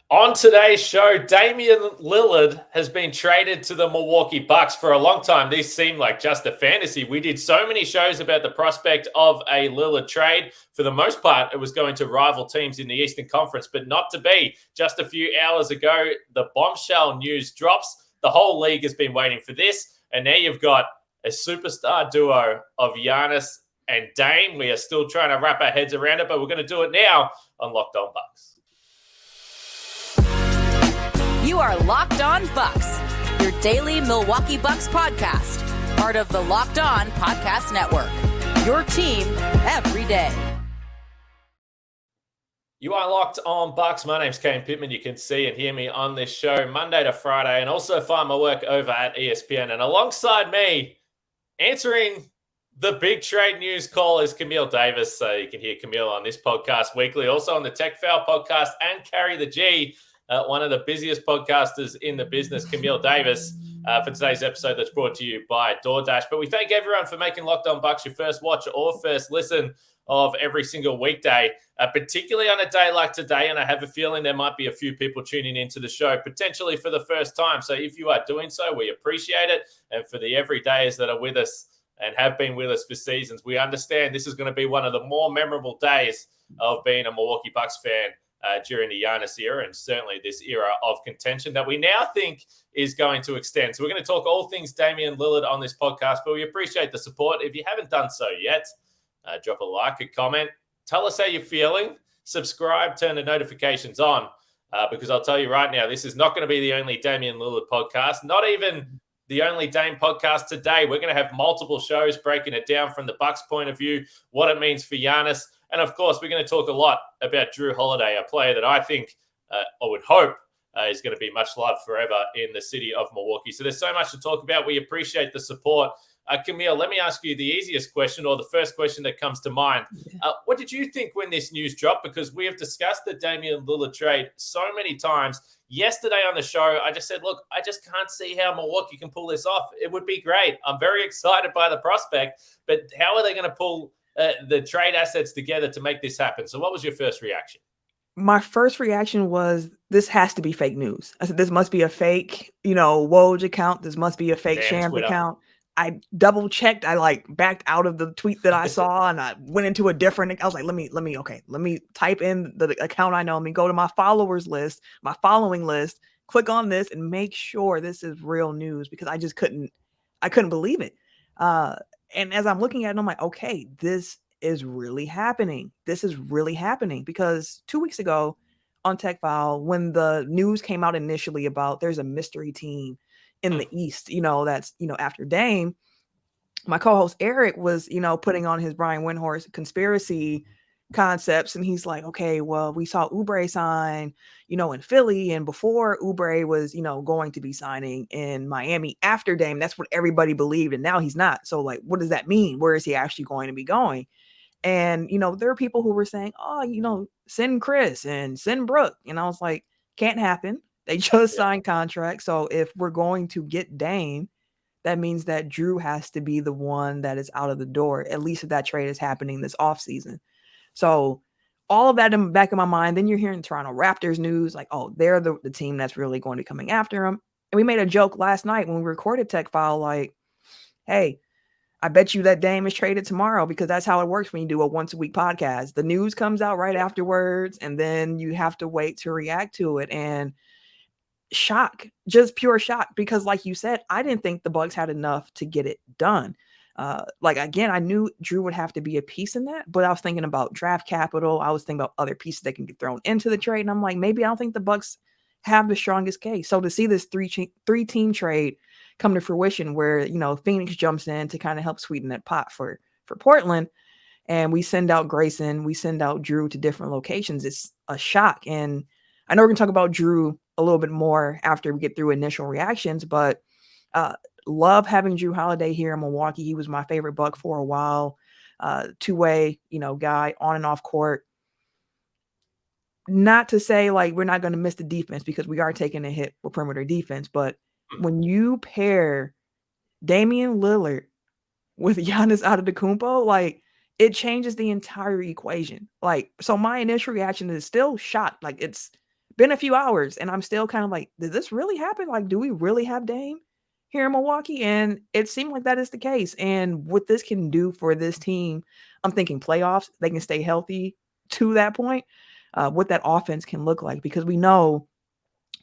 On today's show, Damian Lillard has been traded to the Milwaukee Bucks. For a long time, these seemed like just a fantasy. We did so many shows about the prospect of a Lillard trade. For the most part, it was going to rival teams in the Eastern Conference, but not to be. Just a few hours ago, the bombshell news drops. The whole league has been waiting for this, and now you've got a superstar duo of Giannis and Dame. We are still trying to wrap our heads around it, but we're going to do it now on Locked On Bucks. You are Locked On Bucks, your daily Milwaukee Bucks podcast, part of the Locked On Podcast Network, your team every day. You are Locked On Bucks. My name's Kane Pittman. You can see and hear me on this show Monday to Friday, and also find my work over at ESPN. And alongside me, answering the big trade news call, is Camille Davis. So you can hear Camille on this podcast weekly, also on the Tech Foul podcast and Carry the G. One of the busiest podcasters in the business, Camille Davis, for today's episode that's brought to you by DoorDash. But we thank everyone for making Locked On Bucks your first watch or first listen of every single weekday, particularly on a day like today. And I have a feeling there might be a few people tuning into the show potentially for the first time. So if you are doing so, we appreciate it. And for the everydayers that are with us and have been with us for seasons, we understand this is going to be one of the more memorable days of being a Milwaukee Bucks fan during the Giannis era, and certainly this era of contention that we now think is going to extend. So we're going to talk all things Damian Lillard on this podcast, but we appreciate the support. If you haven't done so yet, drop a like, a comment, tell us how you're feeling, subscribe, turn the notifications on, because I'll tell you right now, this is not going to be the only Damian Lillard podcast, not even the only Dame podcast today. We're going to have multiple shows breaking it down from the Bucks' point of view, what it means for Giannis. And, of course, we're going to talk a lot about Jrue Holiday, a player that I think, I would hope, is going to be much loved forever in the city of Milwaukee. So there's so much to talk about. We appreciate the support. Camille, let me ask you the easiest question, or the first question that comes to mind. What did you think when this news dropped? Because we have discussed the Damian Lillard trade so many times. Yesterday on the show, I just said, look, I just can't see how Milwaukee can pull this off. It would be great. I'm very excited by the prospect, but how are they going to pull the trade assets together to make this happen? So what was your first reaction? My first reaction was, this has to be fake news. I said, this must be a fake, Woj account. This must be a fake Shams account. I double checked. I backed out of the tweet that I saw and I went into a different, I was like, let me type in the account I know. Let me go to my followers list, my following list, click on this and make sure this is real news, because I just couldn't believe it. And as I'm looking at it, I'm like, okay, this is really happening. This is really happening, because 2 weeks ago on Tech File, when the news came out initially about there's a mystery team in the East, that's, after Dame, my co-host Eric was, putting on his Brian Windhorst conspiracy concepts. And he's like, okay, well, we saw Oubre sign, in Philly, and before Oubre was, going to be signing in Miami after Dame. That's what everybody believed. And now he's not. So what does that mean? Where is he actually going to be going? And, there are people who were saying, oh, send Chris and send Brooke. And I was like, can't happen. They just signed contracts. So if we're going to get Dame, that means that Jrue has to be the one that is out of the door, at least if that trade is happening this offseason. So all of that in the back of my mind. Then you're hearing Toronto Raptors news, like, oh, they're the team that's really going to be coming after him. And we made a joke last night when we recorded Tech File, like, hey, I bet you that Dame is traded tomorrow, because that's how it works when you do a once a week podcast. The news comes out right afterwards, and then you have to wait to react to it. And shock, just pure shock, because like you said, I didn't think the Bucks had enough to get it done. Again, I knew Jrue would have to be a piece in that, but I was thinking about draft capital. I was thinking about other pieces that can get thrown into the trade. And I'm like, maybe I don't think the Bucks have the strongest case. So to see this three team trade come to fruition, where, Phoenix jumps in to kind of help sweeten that pot for Portland, and we send out Grayson, we send out Jrue to different locations, it's a shock. And I know we're going to talk about Jrue a little bit more after we get through initial reactions, but love having Jrue Holiday here in Milwaukee. He was my favorite Buck for a while. Two-way, guy on and off court. Not to say we're not going to miss the defense, because we are taking a hit with perimeter defense, but when you pair Damian Lillard with Giannis Antetokounmpo, it changes the entire equation. So my initial reaction is still shocked. It's been a few hours, and I'm still kind of like, did this really happen? Like, do we really have Dame here in Milwaukee? And it seemed like that is the case. And what this can do for this team, I'm thinking playoffs, they can stay healthy to that point, what that offense can look like, because we know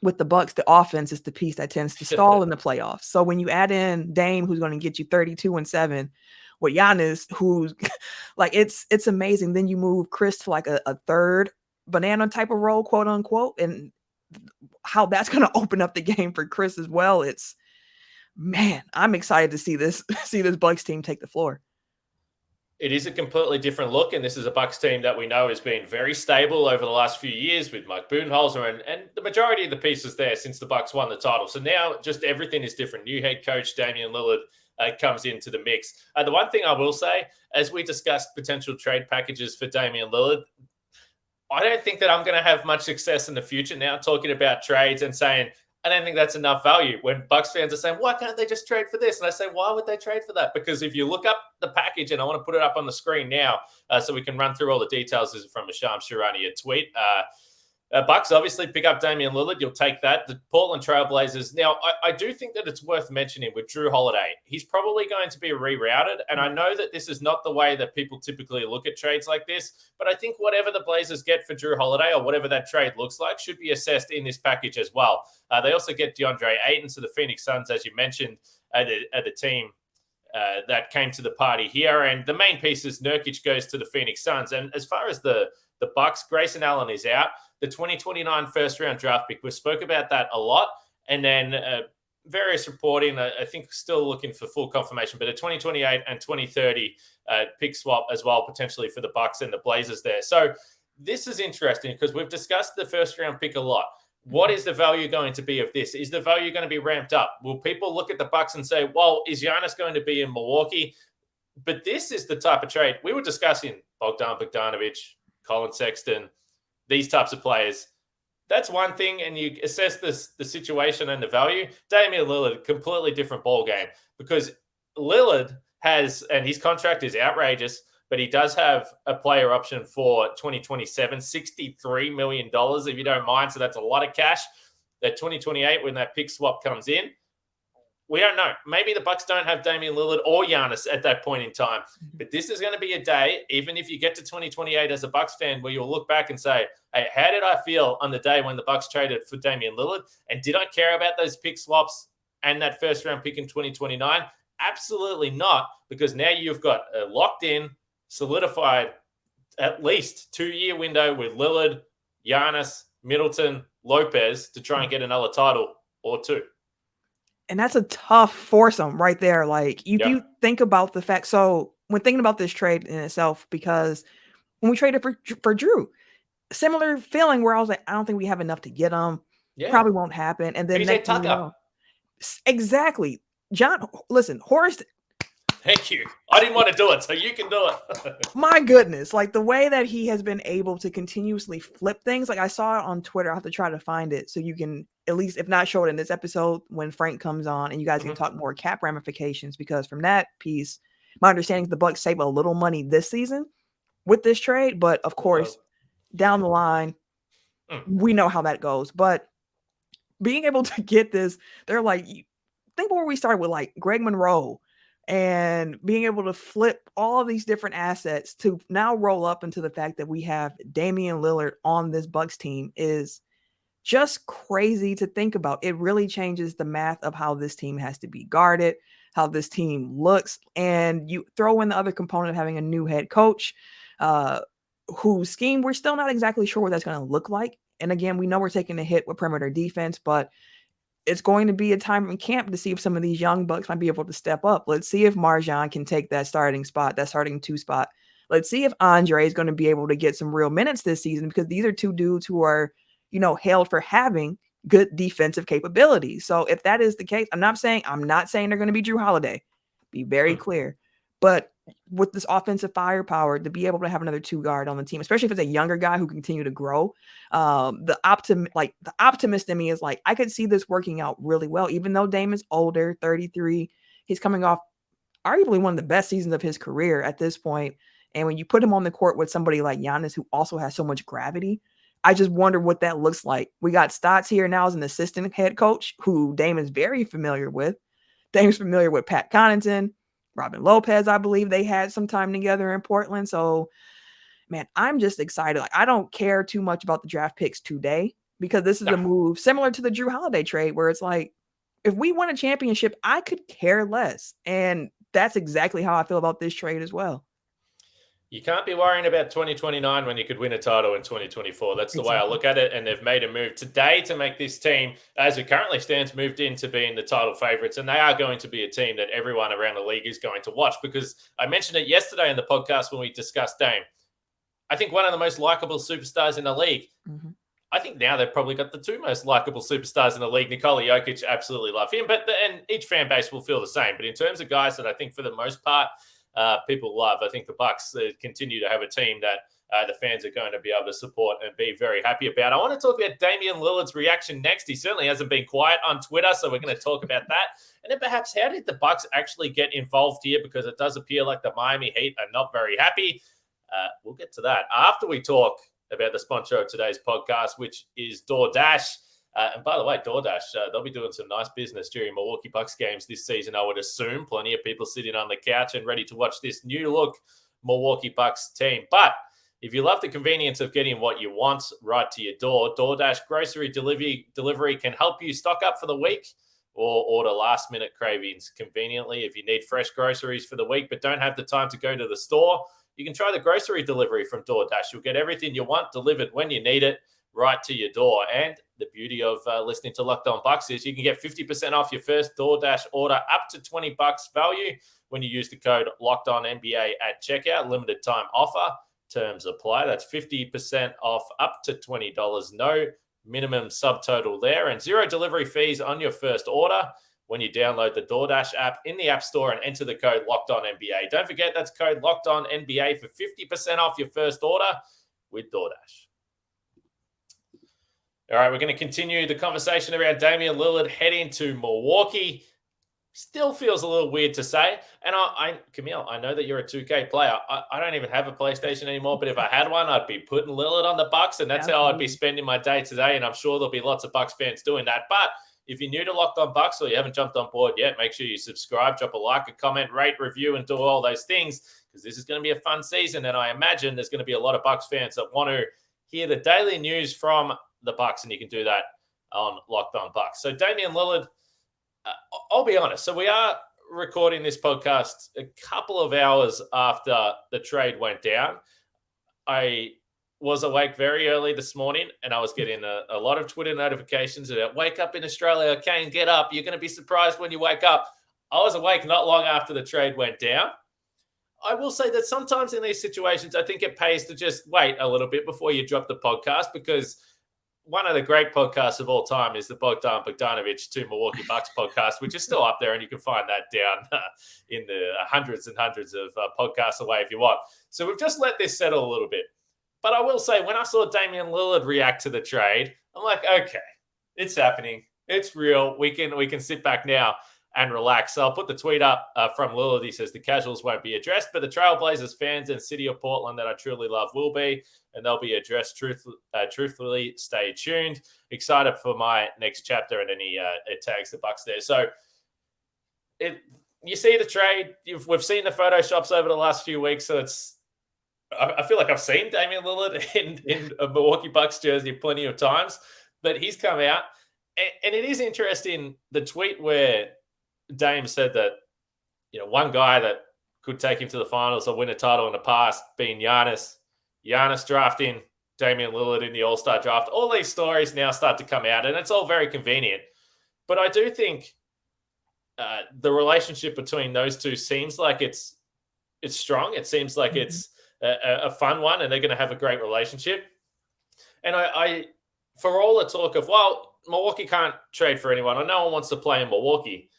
with the Bucks, the offense is the piece that tends to stall in the playoffs. So when you add in Dame, who's going to get you 32 and 7, with Giannis, who's like, it's amazing. Then you move Chris to like a third banana type of role, quote unquote, and how that's going to open up the game for Chris as well. It's, man, I'm excited to see this Bucks team take the floor. It is a completely different look, and this is a Bucks team that we know has been very stable over the last few years with Mike Budenholzer and the majority of the pieces there since the Bucks won the title. So now just everything is different. New head coach Damian Lillard comes into the mix. The one thing I will say, as we discussed potential trade packages for Damian Lillard, I don't think that I'm going to have much success in the future now talking about trades and saying, I don't think that's enough value, when Bucks fans are saying, why can't they just trade for this? And I say, why would they trade for that? Because if you look up the package, and I want to put it up on the screen now so we can run through all the details. This is from Asham Shirani, a tweet. Bucks obviously pick up Damian Lillard. You'll take that. The Portland Trailblazers. Now, I do think that it's worth mentioning with Jrue Holiday. He's probably going to be rerouted. And I know that this is not the way that people typically look at trades like this. But I think whatever the Blazers get for Jrue Holiday, or whatever that trade looks like, should be assessed in this package as well. They also get DeAndre Ayton to the Phoenix Suns, as you mentioned, the team that came to the party here. And the main piece is Nurkic goes to the Phoenix Suns. And as far as the Bucks, Grayson Allen is out. The 2029 first-round draft pick, we spoke about that a lot. And then various reporting, I think still looking for full confirmation, but a 2028 and 2030 pick swap as well, potentially for the Bucks and the Blazers there. So this is interesting because we've discussed the first-round pick a lot. What is the value going to be of this? Is the value going to be ramped up? Will people look at the Bucks and say, well, is Giannis going to be in Milwaukee? But this is the type of trade we were discussing. Bogdan Bogdanovic, Colin Sexton, these types of players. That's one thing, and you assess the situation and the value. Damian Lillard, completely different ball game, because Lillard has, and his contract is outrageous, but he does have a player option for 2027, $63 million, if you don't mind. So that's a lot of cash. At 2028, when that pick swap comes in, we don't know. Maybe the Bucks don't have Damian Lillard or Giannis at that point in time. But this is going to be a day, even if you get to 2028 as a Bucks fan, where you'll look back and say, hey, how did I feel on the day when the Bucks traded for Damian Lillard? And did I care about those pick swaps and that first-round pick in 2029? Absolutely not, because now you've got a locked-in, solidified, at least 2-year window with Lillard, Giannis, Middleton, Lopez to try and get another title or two. And that's a tough foursome right there. Like, you think about the fact, so when thinking about this trade in itself, because when we traded for Jrue, similar feeling where I was like, I don't think we have enough to get him. Yeah. Probably won't happen. And then next thing you know, exactly. John, listen, Horace. Thank you. I didn't want to do it, so you can do it. My goodness. Like, the way that he has been able to continuously flip things. Like, I saw it on Twitter. I have to try to find it so you can, at least, if not show it in this episode, when Frank comes on and you guys can talk more cap ramifications, because from that piece, my understanding is the Bucks save a little money this season with this trade. But, of course, down the line, we know how that goes. But being able to get this, they're like, think where we started with, like, Greg Monroe, and being able to flip all of these different assets to now roll up into the fact that we have Damian Lillard on this Bucks team is just crazy to think about. It really changes the math of how this team has to be guarded, how this team looks. And you throw in the other component of having a new head coach whose scheme, we're still not exactly sure what that's going to look like. And again, we know we're taking a hit with perimeter defense, but it's going to be a time in camp to see if some of these young Bucks might be able to step up. Let's see if Marjan can take that starting spot, that starting 2 spot. Let's see if Andre is going to be able to get some real minutes this season, because these are two dudes who are, hailed for having good defensive capabilities. So if that is the case, I'm not saying they're going to be Jrue Holiday. Be very clear. But with this offensive firepower, to be able to have another 2-guard on the team, especially if it's a younger guy who can continue to grow, the optimist in me is like, I could see this working out really well. Even though Dame is older, 33, he's coming off arguably one of the best seasons of his career at this point. And when you put him on the court with somebody like Giannis, who also has so much gravity, I just wonder what that looks like. We got Stotts here now as an assistant head coach who Dame is very familiar with. Dame's familiar with Pat Connaughton, Robin Lopez, I believe they had some time together in Portland. So, man, I'm just excited. Like, I don't care too much about the draft picks today because this is a move similar to the Drew Holiday trade where it's like, if we won a championship, I could care less. And that's exactly how I feel about this trade as well. You can't be worrying about 2029 when you could win a title in 2024. That's the way I look at it. And they've made a move today to make this team, as it currently stands, moved into being the title favorites. And they are going to be a team that everyone around the league is going to watch, because I mentioned it yesterday in the podcast when we discussed Dame. I think one of the most likable superstars in the league. Mm-hmm. I think now they've probably got the two most likable superstars in the league. Nikola Jokic, absolutely love him, and each fan base will feel the same. But in terms of guys that I think for the most part, people love, I think the Bucks continue to have a team that the fans are going to be able to support and be very happy about. I want to talk about Damian Lillard's reaction next. He certainly hasn't been quiet on Twitter, so we're going to talk about that. And then perhaps how did the Bucks actually get involved here? Because it does appear like the Miami Heat are not very happy. We'll get to that after we talk about the sponsor of today's podcast, which is DoorDash. And by the way, DoorDash, they'll be doing some nice business during Milwaukee Bucks games this season, I would assume. Plenty of people sitting on the couch and ready to watch this new-look Milwaukee Bucks team. But if you love the convenience of getting what you want right to your door, DoorDash grocery delivery can help you stock up for the week or order last-minute cravings conveniently. If you need fresh groceries for the week but don't have the time to go to the store, you can try the grocery delivery from DoorDash. You'll get everything you want delivered when you need it, right to your door. And the beauty of listening to Locked On Bucks is you can get 50% off your first DoorDash order up to $20 value when you use the code Locked On NBA at checkout. Limited time offer. Terms apply. That's 50% off up to $20. No minimum subtotal there, and zero delivery fees on your first order when you download the DoorDash app in the App Store and enter the code Locked On NBA. Don't forget, that's code Locked On NBA for 50% off your first order with DoorDash. All right, we're going to continue the conversation around Damian Lillard heading to Milwaukee. Still feels a little weird to say. And Camille, I know that you're a 2K player. I don't even have a PlayStation anymore, but if I had one, I'd be putting Lillard on the Bucks, and that's how I'd be spending my day today. And I'm sure there'll be lots of Bucks fans doing that. But if you're new to Locked On Bucks or you haven't jumped on board yet, make sure you subscribe, drop a like, a comment, rate, review, and do all those things, because this is going to be a fun season. And I imagine there's going to be a lot of Bucks fans that want to hear the daily news from the Bucks, and you can do that on Locked On Bucks. So Damian Lillard, I'll be honest. So we are recording this podcast a couple of hours after the trade went down. I was awake very early this morning, and I was getting a lot of Twitter notifications about wake up in Australia, Kane, get up. You're going to be surprised when you wake up. I was awake not long after the trade went down. I will say that sometimes in these situations, I think it pays to just wait a little bit before you drop the podcast, because one of the great podcasts of all time is the Bogdan Bogdanovic to Milwaukee Bucks podcast, which is still up there, and you can find that down in the hundreds and hundreds of podcasts away if you want. So we've just let this settle a little bit. But I will say, when I saw Damian Lillard react to the trade, I'm like, okay, it's happening. It's real. We can sit back now and relax. So I'll put the tweet up from Lillard. He says the casuals won't be addressed, but the Trailblazers fans and city of Portland that I truly love will be, and they'll be addressed truthfully. Stay tuned. Excited for my next chapter, and then he tags the Bucks there. So you see the trade. We've seen the photoshops over the last few weeks, so I feel like I've seen Damian Lillard in a Milwaukee Bucks jersey plenty of times, but he's come out, and it is interesting, the tweet where Dame said that, one guy that could take him to the finals or win a title in the past being Giannis drafting Damian Lillard in the All-Star draft. All these stories now start to come out, and it's all very convenient. But I do think the relationship between those two seems like it's strong. It seems like it's a fun one, and they're going to have a great relationship. And I for all the talk of, well, Milwaukee can't trade for anyone, or no one wants to play in Milwaukee,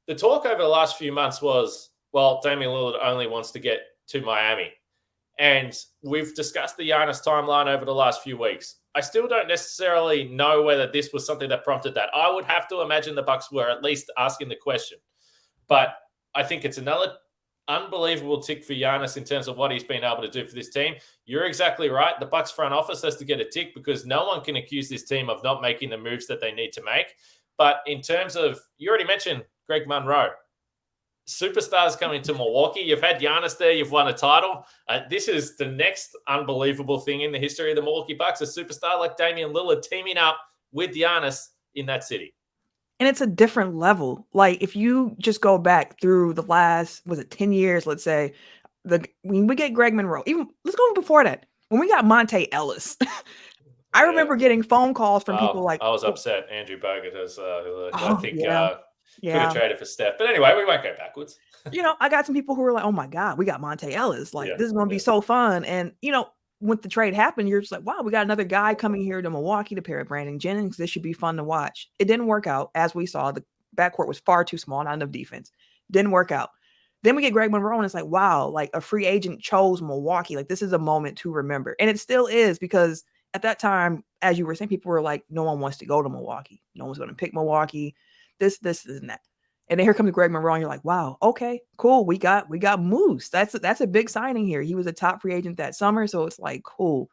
the talk over the last few months was, well, Damian Lillard only wants to get to Miami. And we've discussed the Giannis timeline over the last few weeks. I still don't necessarily know whether this was something that prompted that. I would have to imagine the Bucks were at least asking the question. But I think it's another unbelievable tick for Giannis in terms of what he's been able to do for this team. You're exactly right. The Bucks front office has to get a tick because no one can accuse this team of not making the moves that they need to make. But in terms of, you already mentioned Greg Monroe. Superstars coming to Milwaukee. You've had Giannis there. You've won a title. This is the next unbelievable thing in the history of the Milwaukee Bucks. A superstar like Damian Lillard teaming up with Giannis in that city. And it's a different level. Like if you just go back through the last, 10 years, let's say, when we get Greg Monroe, even let's go before that. When we got Monte Ellis, I remember getting phone calls from people like, I was upset. Andrew Bogut has, I think, could have traded for Steph. But anyway, we won't go backwards. I got some people who were like, oh my God, we got Monte Ellis. Like, this is going to be so fun. And, when the trade happened, you're just like, wow, we got another guy coming here to Milwaukee to pair with Brandon Jennings. This should be fun to watch. It didn't work out. As we saw, the backcourt was far too small, not enough defense. Didn't work out. Then we get Greg Monroe, and it's like, wow, like a free agent chose Milwaukee. Like, this is a moment to remember. And it still is, because at that time, as you were saying, people were like, no one wants to go to Milwaukee. No one's going to pick Milwaukee. This, and that. And then here comes Greg Monroe, and you're like, wow, okay, cool. We got Moose. That's a big signing here. He was a top free agent that summer, so it's like, cool.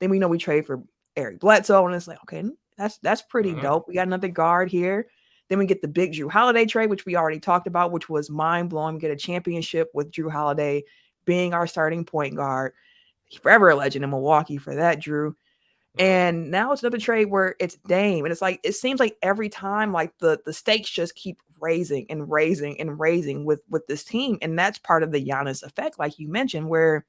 Then we know we trade for Eric Bledsoe, and it's like, okay, that's pretty dope. We got another guard here. Then we get the big Jrue Holiday trade, which we already talked about, which was mind-blowing. We get a championship with Jrue Holiday being our starting point guard. He's forever a legend in Milwaukee for that, Jrue. And now it's another trade where it's Dame. And it's like, it seems like every time, like the stakes just keep raising and raising and raising with this team. And that's part of the Giannis effect, like you mentioned, where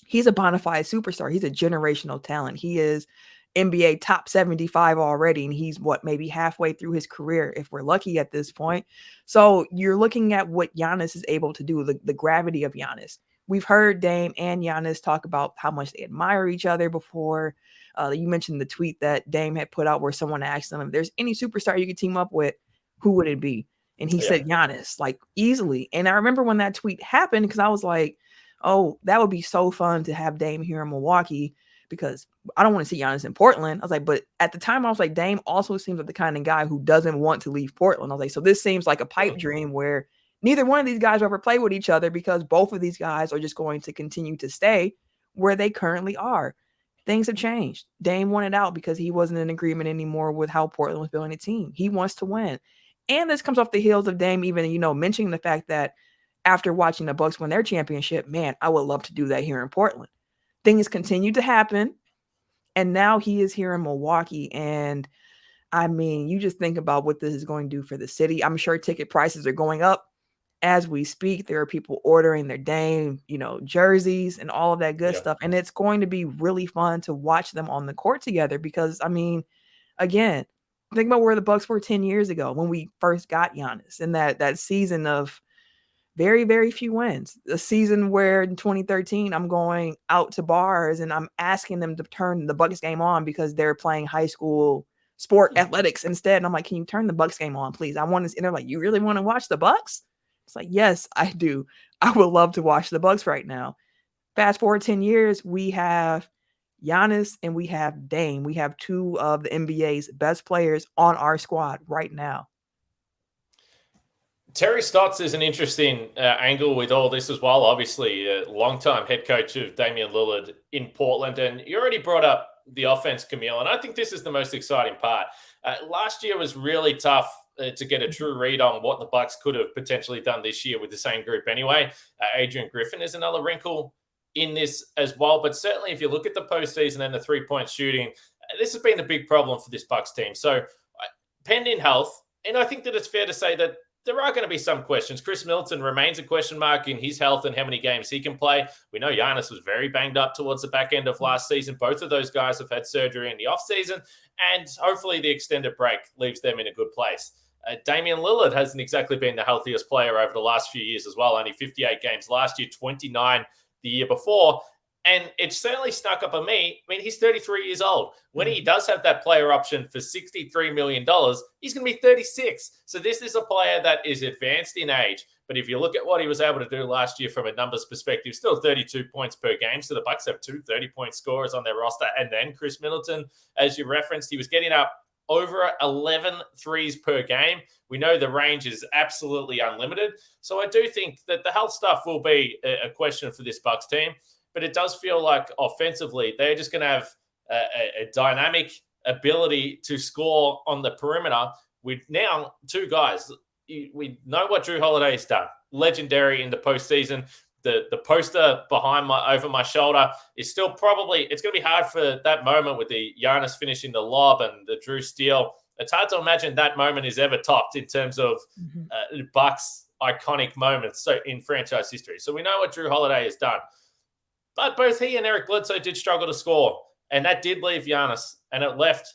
he's a bona fide superstar. He's a generational talent. He is NBA top 75 already. And he's maybe halfway through his career, if we're lucky at this point. So you're looking at what Giannis is able to do, the gravity of Giannis. We've heard Dame and Giannis talk about how much they admire each other before. You mentioned the tweet that Dame had put out where someone asked him if there's any superstar you could team up with, who would it be? And he said Giannis, like easily. And I remember when that tweet happened, because I was like, oh, that would be so fun to have Dame here in Milwaukee, because I don't want to see Giannis in Portland. I was like, but at the time I was like, Dame also seems like the kind of guy who doesn't want to leave Portland. I was like, so this seems like a pipe dream where neither one of these guys will ever play with each other, because both of these guys are just going to continue to stay where they currently are. Things have changed. Dame wanted out because he wasn't in agreement anymore with how Portland was building a team. He wants to win. And this comes off the heels of Dame even, mentioning the fact that after watching the Bucks win their championship, man, I would love to do that here in Portland. Things continue to happen. And now he is here in Milwaukee. And I mean, you just think about what this is going to do for the city. I'm sure ticket prices are going up as we speak. There are people ordering their Dame, jerseys and all of that good stuff. And it's going to be really fun to watch them on the court together, because, I mean, again, think about where the Bucks were 10 years ago when we first got Giannis, and that season of very, very few wins. A season where in 2013, I'm going out to bars and I'm asking them to turn the Bucks game on because they're playing high school sport athletics instead. And I'm like, can you turn the Bucks game on, please? I want to. And they're like, you really want to watch the Bucks? It's like, yes, I do. I would love to watch the Bucks right now. Fast forward 10 years, we have Giannis and we have Dame. We have two of the NBA's best players on our squad right now. Terry Stotts is an interesting angle with all this as well. Obviously, a longtime head coach of Damian Lillard in Portland. And you already brought up the offense, Camille. And I think this is the most exciting part. Last year was really tough to get a true read on what the Bucks could have potentially done this year with the same group anyway. Adrian Griffin is another wrinkle in this as well. But certainly if you look at the postseason and the three-point shooting, this has been the big problem for this Bucks team. So pending health, and I think that it's fair to say that there are going to be some questions. Chris Middleton remains a question mark in his health and how many games he can play. We know Giannis was very banged up towards the back end of last season. Both of those guys have had surgery in the offseason, and hopefully the extended break leaves them in a good place. Damian Lillard hasn't exactly been the healthiest player over the last few years as well. Only 58 games last year, 29 the year before. And it certainly snuck up on me. I mean, he's 33 years old. When he does have that player option for $63 million, he's going to be 36. So this is a player that is advanced in age. But if you look at what he was able to do last year from a numbers perspective, still 32 points per game. So the Bucks have two 30-point scorers on their roster. And then Chris Middleton, as you referenced, he was getting up over 11 threes per game. We know the range is absolutely unlimited. So I do think that the health stuff will be a question for this Bucks team. But it does feel like offensively, they're just going to have a dynamic ability to score on the perimeter with now two guys. We know what Drew Holiday has done. Legendary in the postseason. The poster over my shoulder is still probably, it's going to be hard for that moment with the Giannis finishing the lob and the Drew steal. It's hard to imagine that moment is ever topped in terms of Bucks iconic moments in franchise history. So we know what Drew Holiday has done. But both he and Eric Bledsoe did struggle to score. And that did leave Giannis. And it left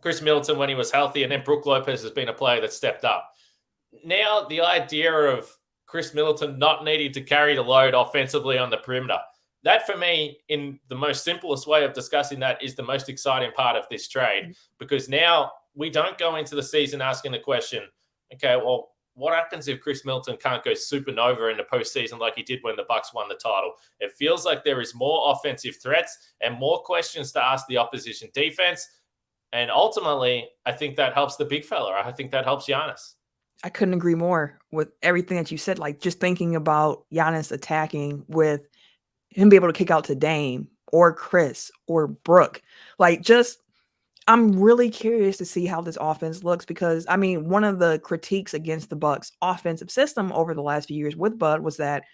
Chris Middleton when he was healthy. And then Brook Lopez has been a player that stepped up. Now, the idea of Chris Middleton not needing to carry the load offensively on the perimeter, that for me, in the most simplest way of discussing that, is the most exciting part of this trade. Because now we don't go into the season asking the question, okay, well, what happens if Chris Middleton can't go supernova in the postseason like he did when the Bucks won the title? It feels like there is more offensive threats and more questions to ask the opposition defense. And ultimately, I think that helps the big fella. I think that helps Giannis. I couldn't agree more with everything that you said. Like, just thinking about Giannis attacking with him be able to kick out to Dame or Chris or Brooke. Like, just, I'm really curious to see how this offense looks because, I mean, one of the critiques against the Bucks offensive system over the last few years with Bud was that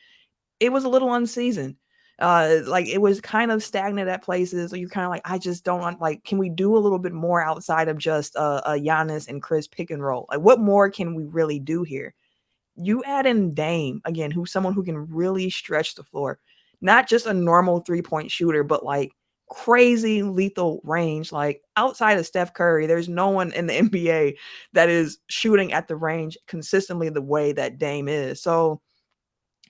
it was a little unseasoned. Like, it was kind of stagnant at places. So you're kind of like, I just don't like, can we do a little bit more outside of just a Giannis and Chris pick and roll? Like, what more can we really do here? You add in Dame, again, who's someone who can really stretch the floor. Not just a normal 3-point shooter, but like crazy lethal range. Like, outside of Steph Curry, there's no one in the NBA that is shooting at the range consistently the way that Dame is. So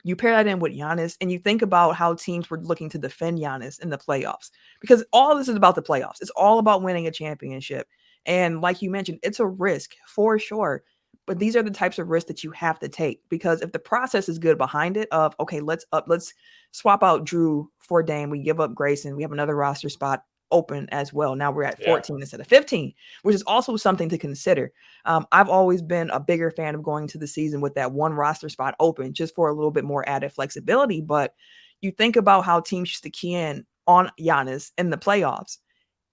you pair that in with Giannis and you think about how teams were looking to defend Giannis in the playoffs, because all this is about the playoffs. It's all about winning a championship. And like you mentioned, it's a risk for sure. But these are the types of risks that you have to take, because if the process is good behind it of, okay, let's swap out Drew for Dame. We give up Grayson. We have another roster spot open as well. Now we're at 14 instead of 15, which is also something to consider. I've always been a bigger fan of going to the season with that one roster spot open just for a little bit more added flexibility. But you think about how teams used to key in on Giannis in the playoffs.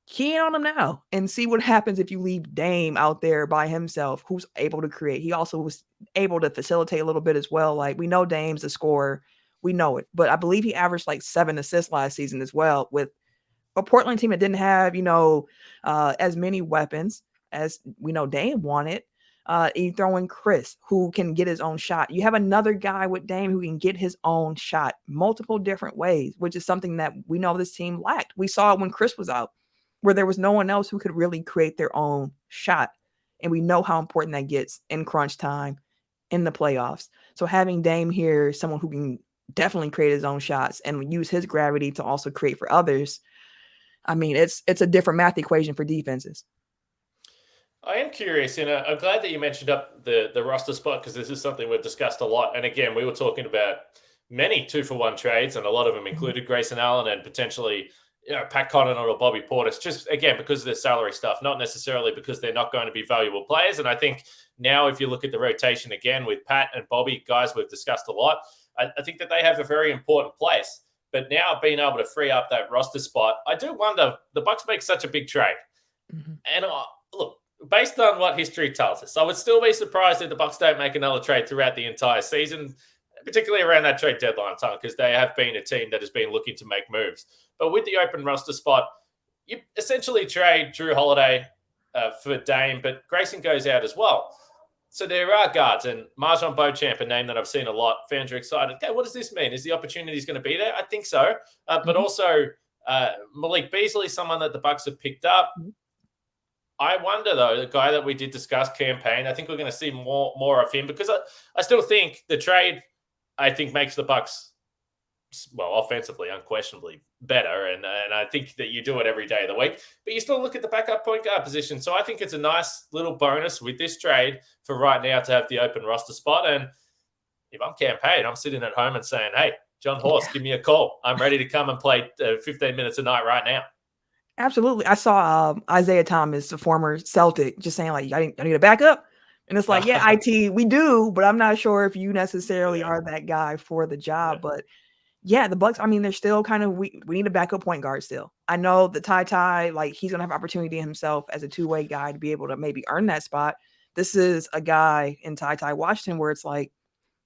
Key in on him now and see what happens if you leave Dame out there by himself, who's able to create. He also was able to facilitate a little bit as well. Like, we know Dame's a scorer. We know it. But I believe he averaged like 7 assists last season as well, with a Portland team that didn't have, as many weapons as we know Dame wanted. You throw in Chris, who can get his own shot. You have another guy with Dame who can get his own shot multiple different ways, which is something that we know this team lacked. We saw it when Chris was out, where there was no one else who could really create their own shot. And we know how important that gets in crunch time in the playoffs. So having Dame here, someone who can definitely create his own shots and use his gravity to also create for others, I mean, it's a different math equation for defenses. I am curious, I'm glad that you mentioned up the roster spot, because this is something we've discussed a lot. And again, we were talking about many 2-for-1 trades, and a lot of them included Grayson Allen and potentially Pat Connaughton or Bobby Portis, just again because of their salary stuff, not necessarily because they're not going to be valuable players. And I think now, if you look at the rotation again with Pat and Bobby, guys we've discussed a lot, I think that they have a very important place. But now being able to free up that roster spot, I do wonder, the Bucks make such a big trade. And look, based on what history tells us, I would still be surprised if the Bucks don't make another trade throughout the entire season, particularly around that trade deadline time, because they have been a team that has been looking to make moves. But with the open roster spot, you essentially trade Drew Holiday for Dame, but Grayson goes out as well. So there are guards, and Marjon Beauchamp, a name that I've seen a lot. Fans are excited. Okay, what does this mean? Is the opportunity going to be there? I think so. But also Malik Beasley, someone that the Bucks have picked up. I wonder, though, the guy that we did discuss, campaign, I think we're going to see more of him, because I still think the trade, I think, makes the Bucks, well, offensively, unquestionably better. And I think that you do it every day of the week. But you still look at the backup point guard position. So I think it's a nice little bonus with this trade for right now to have the open roster spot. And if I'm campaign, I'm sitting at home and saying, hey, John Horst, give me a call. I'm ready to come and play 15 minutes a night right now. Absolutely. I saw Isaiah Thomas, a former Celtic, just saying like, I need a backup. And it's like, yeah, IT, we do, but I'm not sure if you necessarily are that guy for the job. But yeah, the Bucks, I mean, they're still kind of, we need a backup point guard still. I know the Ty, like he's going to have opportunity himself as a two-way guy to be able to maybe earn that spot. This is a guy in Ty Washington where it's like,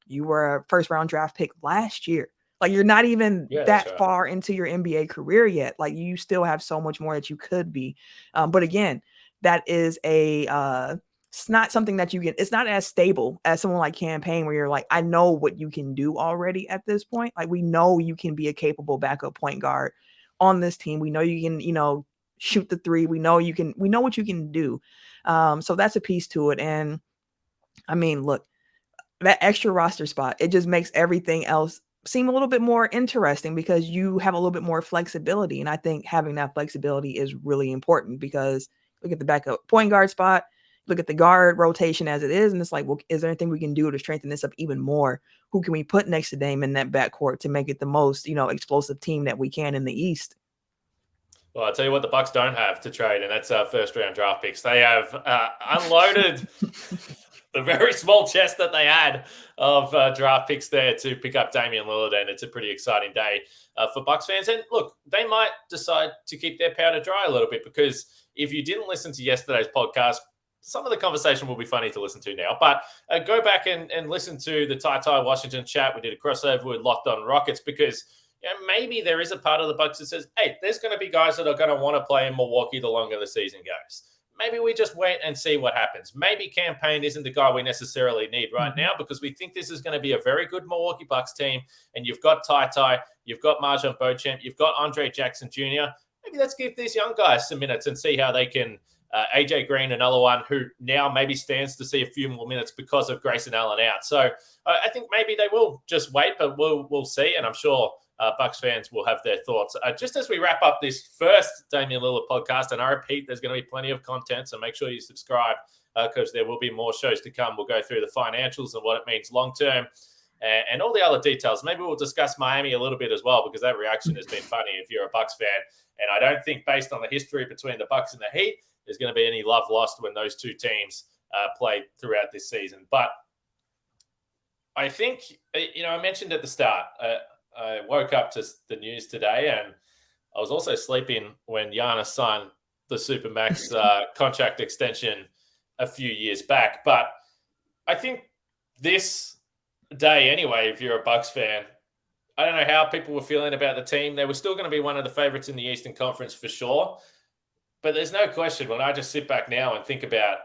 you were a first round draft pick last year. Like you're not even that far into your NBA career yet. Like you still have so much more that you could be. But again, that is it's not something that you get. It's not as stable as someone like Cam Payne where you're like, I know what you can do already at this point. Like we know you can be a capable backup point guard on this team. We know you can, shoot the three. We know what you can do. So that's a piece to it. And I mean, look, that extra roster spot, it just makes everything else seem a little bit more interesting because you have a little bit more flexibility. And I think having that flexibility is really important because look at the backup point guard spot, look at the guard rotation as it is. And it's like, well, is there anything we can do to strengthen this up even more? Who can we put next to Dame in that backcourt to make it the most, explosive team that we can in the East? Well, I'll tell you what the Bucks don't have to trade, and that's first round draft picks. They have unloaded the very small chest that they had of draft picks there to pick up Damian Lillard, and it's a pretty exciting day for Bucks fans. And look, they might decide to keep their powder dry a little bit because if you didn't listen to yesterday's podcast, some of the conversation will be funny to listen to now. But go back and listen to the Ty Washington chat. We did a crossover with Locked On Rockets because maybe there is a part of the Bucks that says, hey, there's going to be guys that are going to want to play in Milwaukee the longer the season goes. Maybe we just wait and see what happens. Maybe Cam Payne isn't the guy we necessarily need right now because we think this is going to be a very good Milwaukee Bucks team. And you've got Ty, you've got Marjon Beauchamp, you've got Andre Jackson Jr. Maybe let's give these young guys some minutes and see how they can. AJ Green, another one who now maybe stands to see a few more minutes because of Grayson Allen out. So I think maybe they will just wait, but we'll see. And I'm sure Bucks fans will have their thoughts. Just as we wrap up this first Damian Lillard podcast, and I repeat, there's going to be plenty of content, so make sure you subscribe because there will be more shows to come. We'll go through the financials and what it means long-term and all the other details. Maybe we'll discuss Miami a little bit as well because that reaction has been funny if you're a Bucks fan. And I don't think based on the history between the Bucks and the Heat, there's going to be any love lost when those two teams play throughout this season. But I think, I mentioned at the start, I woke up to the news today and I was also sleeping when Giannis signed the Supermax contract extension a few years back. But I think this day anyway, if you're a Bucks fan, I don't know how people were feeling about the team. They were still going to be one of the favorites in the Eastern Conference for sure. But there's no question when I just sit back now and think about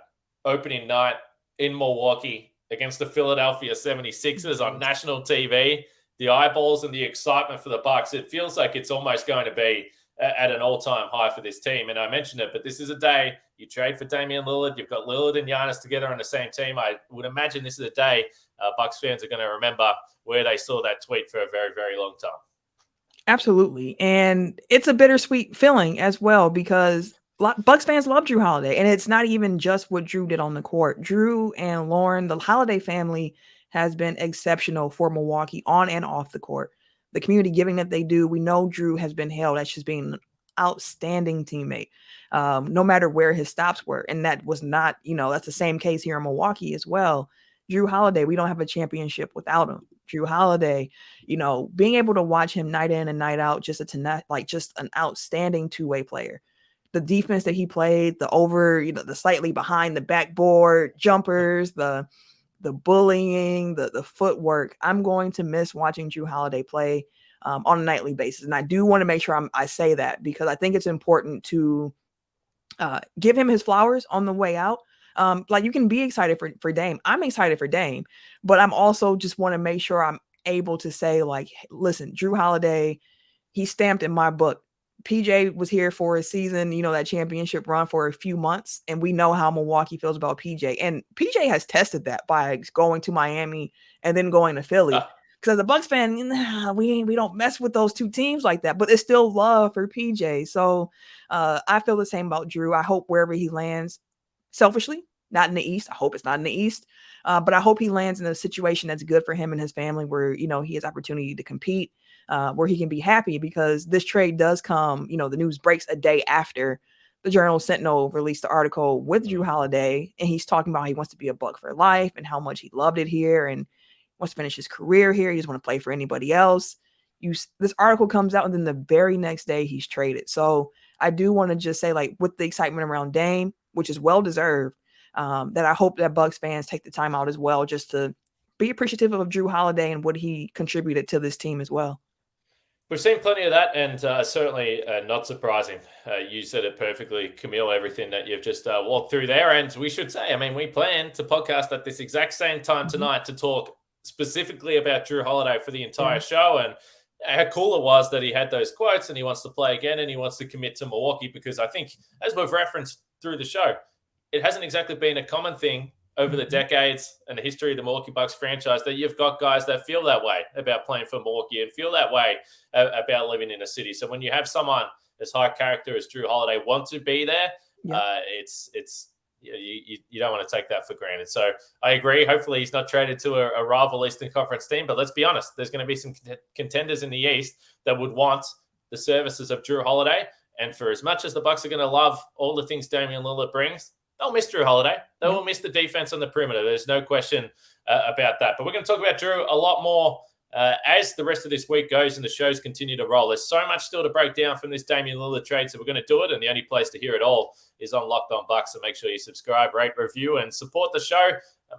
opening night in Milwaukee against the Philadelphia 76ers on national TV, the eyeballs and the excitement for the Bucks, it feels like it's almost going to be at an all-time high for this team. And I mentioned it, but this is a day you trade for Damian Lillard. You've got Lillard and Giannis together on the same team. I would imagine this is a day Bucks fans are going to remember where they saw that tweet for a very, very long time. Absolutely. And it's a bittersweet feeling as well because Bucks fans love Jrue Holiday, and it's not even just what Jrue did on the court. Jrue and Lauren, the Holiday family, has been exceptional for Milwaukee on and off the court. The community giving that they do, we know Jrue has been hailed as just being an outstanding teammate, no matter where his stops were. And that was not, that's the same case here in Milwaukee as well. Jrue Holiday, we don't have a championship without him. Jrue Holiday, being able to watch him night in and night out, just an outstanding two-way player. The defense that he played, the slightly behind the backboard jumpers, the bullying, the footwork. I'm going to miss watching Jrue Holiday play on a nightly basis. And I do want to make sure I say that because I think it's important to give him his flowers on the way out. You can be excited for Dame. I'm excited for Dame, but I'm also just want to make sure I'm able to say listen, Jrue Holiday, he stamped in my book. PJ was here for a season, that championship run for a few months. And we know how Milwaukee feels about PJ. And PJ has tested that by going to Miami and then going to Philly. Because as a Bucks fan, we don't mess with those two teams like that. But it's still love for PJ. So I feel the same about Jrue. I hope wherever he lands, selfishly, not in the East. I hope it's not in the East. But I hope he lands in a situation that's good for him and his family where, he has opportunity to compete. where he can be happy, because this trade does come, the news breaks a day after the Journal Sentinel released the article with Jrue Holiday, and he's talking about he wants to be a Buck for life and how much he loved it here and wants to finish his career here. He doesn't want to play for anybody else. This article comes out, and then the very next day he's traded. So I do want to just say, like, with the excitement around Dame, which is well-deserved, that I hope that Bucks fans take the time out as well just to be appreciative of Jrue Holiday and what he contributed to this team as well. We've seen plenty of that, and certainly not surprising. You said it perfectly, Camille, everything that you've just walked through there. And we should say, we plan to podcast at this exact same time tonight to talk specifically about Jrue Holiday for the entire show, and how cool it was that he had those quotes and he wants to play again and he wants to commit to Milwaukee, because I think, as we've referenced through the show, it hasn't exactly been a common thing over the decades and the history of the Milwaukee Bucks franchise that you've got guys that feel that way about playing for Milwaukee and feel that way about living in a city. So when you have someone as high character as Jrue Holiday want to be there, it's you don't want to take that for granted. So I agree. Hopefully he's not traded to a rival Eastern Conference team, but let's be honest, there's going to be some contenders in the East that would want the services of Jrue Holiday. And for as much as the Bucks are going to love all the things Damian Lillard brings, they'll miss Jrue Holiday. They will miss the defense on the perimeter. There's no question about that. But we're going to talk about Jrue a lot more as the rest of this week goes and the shows continue to roll. There's so much still to break down from this Damian Lillard trade, so we're going to do it. And the only place to hear it all is on Locked On Bucks. So make sure you subscribe, rate, review, and support the show.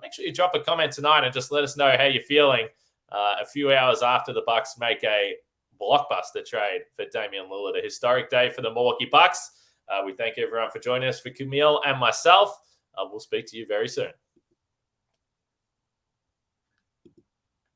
Make sure you drop a comment tonight and just let us know how you're feeling a few hours after the Bucks make a blockbuster trade for Damian Lillard. A historic day for the Milwaukee Bucks. We thank everyone for joining us. For Camille and myself, we'll speak to you very soon.